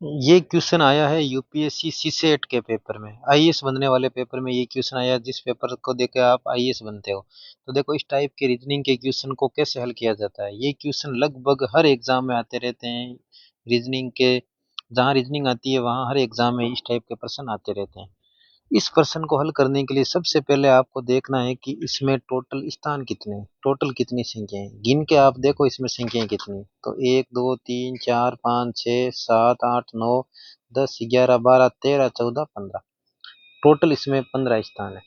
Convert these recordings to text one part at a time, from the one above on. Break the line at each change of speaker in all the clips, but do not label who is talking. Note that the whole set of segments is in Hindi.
ये क्वेश्चन आया है यूपीएससी सीसेट के पेपर में, आईएएस बनने वाले पेपर में ये क्वेश्चन आया, जिस पेपर को देख के आप आईएएस बनते हो। तो देखो इस टाइप के रीजनिंग के क्वेश्चन को कैसे हल किया जाता है। ये क्वेश्चन लगभग हर एग्जाम में आते रहते हैं। रीजनिंग के जहाँ रीजनिंग आती है वहाँ हर एग्जाम में इस टाइप के प्रश्न आते रहते हैं। इस प्रश्न को हल करने के लिए सबसे पहले आपको देखना है कि इसमें टोटल स्थान कितने हैं, टोटल कितनी संख्याएं हैं। गिन के आप देखो इसमें संख्याएं कितनी हैं। तो 1 2 3 4 5 6 7 8 9 10 11 12 13 14 टोटल इसमें 15 स्थान है।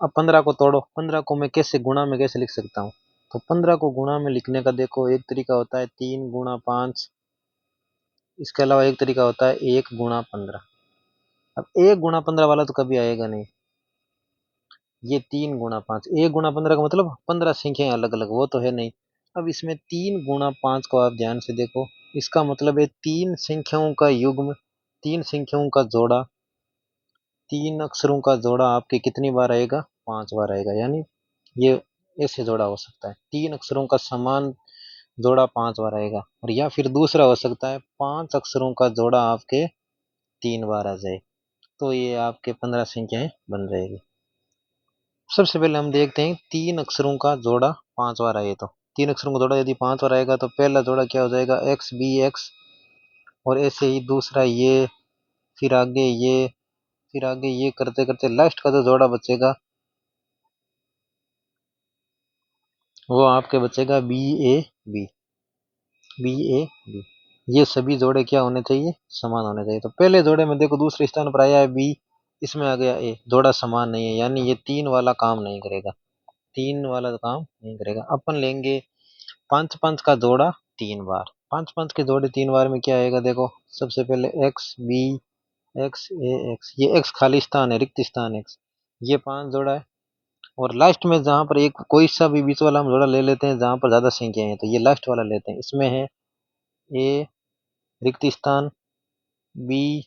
अब 15 को तोड़ो, 15 को मैं कैसे गुणा में कैसे लिख सकता हूँ। तो 15 को गुणा में लिखने का देखो एक तरीका होता है 3 × 5। इसके अलावा एक तरीका होता है 1 × 15। अब 1 × 15 वाला तो कभी आएगा नहीं। ये 3 × 5, 1 × 15 का मतलब 15 संख्याएं अलग अलग, वो तो है नहीं। अब इसमें 3 × 5 को आप ध्यान से देखो, इसका मतलब है तीन संख्याओं का युग्म, तीन संख्याओं का जोड़ा, तीन अक्षरों का जोड़ा आपके कितनी बार आएगा, 5 बार आएगा। यानी ये ऐसे जोड़ा हो सकता है, तीन अक्षरों का समान जोड़ा 5 बार आएगा। और या फिर दूसरा हो सकता है 5 अक्षरों का जोड़ा आपके 3 बार आ जाए, तो ये आपके 15 संख्याएं बन जाएगी। सबसे पहले हम देखते हैं तीन अक्षरों का जोड़ा 5 बार आए तो। तीन अक्षरों का जोड़ा यदि 5 बार आएगा तो पहला जोड़ा क्या हो जाएगा, एक्स बी एक्स। और ऐसे ही दूसरा ये, फिर आगे ये, फिर आगे ये करते करते लास्ट का जो जोड़ा बचेगा वो आपके बचेगा B A B, B A B. ये सभी जोड़े क्या होने चाहिए, समान होने चाहिए। तो पहले जोड़े में देखो दूसरे स्थान पर आया है बी, इसमें आ गया ए, जोड़ा समान नहीं है, यानी ये तीन वाला काम नहीं करेगा, तीन वाला काम नहीं करेगा। अपन लेंगे 5 5 का जोड़ा 3 बार। 5 5 के जोड़े 3 बार में क्या आएगा देखो, सबसे पहले एक्स बी एक्स ए एक्स, ये एक्स खाली स्थान है, रिक्त स्थान एक्स, ये 5 जोड़ा है। और लास्ट में जहां पर एक कोई सा भी बीच वाला हम जोड़ा ले लेते हैं जहां पर ज्यादा संख्या है, तो ये लास्ट वाला लेते हैं। इसमें है ए रिक्त स्थान, बी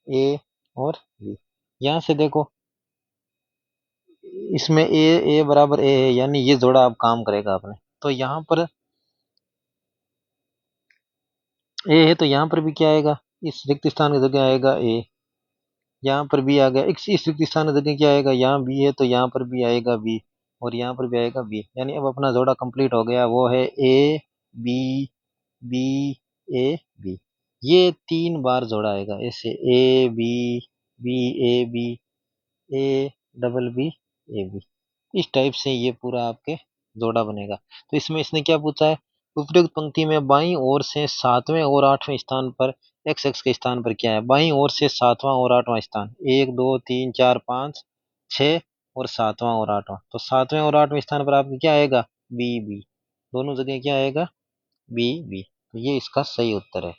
ए और बी। यहां से देखो इसमें ए ए बराबर ए है, यानी ये जोड़ा अब काम करेगा अपने। तो यहाँ पर ए है तो यहाँ पर भी क्या आएगा, इस रिक्त स्थान की जगह आएगा ए। यहाँ पर बी आ गया, इस रिक्त स्थान की जगह क्या आएगा, यहाँ बी है तो यहाँ पर भी आएगा बी, और यहाँ पर भी आएगा बी। यानी अब अपना जोड़ा कंप्लीट हो गया, वो है A B B A B. ये 3 बार जोड़ा आएगा ऐसे, A B B A B, A double B A B. इस टाइप से ये पूरा आपके जोड़ा बनेगा। तो इसमें इसने क्या पूछा है, उपयुक्त पंक्ति में बाईं ओर से 7वें और 8वें स्थान पर एक्स एक्स के स्थान पर क्या है। बाईं ओर से 7वां और 8वां स्थान, 1 2 3 4 5 6 और 7वां और 8वां। तो 7वें और 8वें स्थान पर आपके क्या आएगा, बी बी, दोनों जगह क्या आएगा, बी बी। तो ये इसका सही उत्तर है।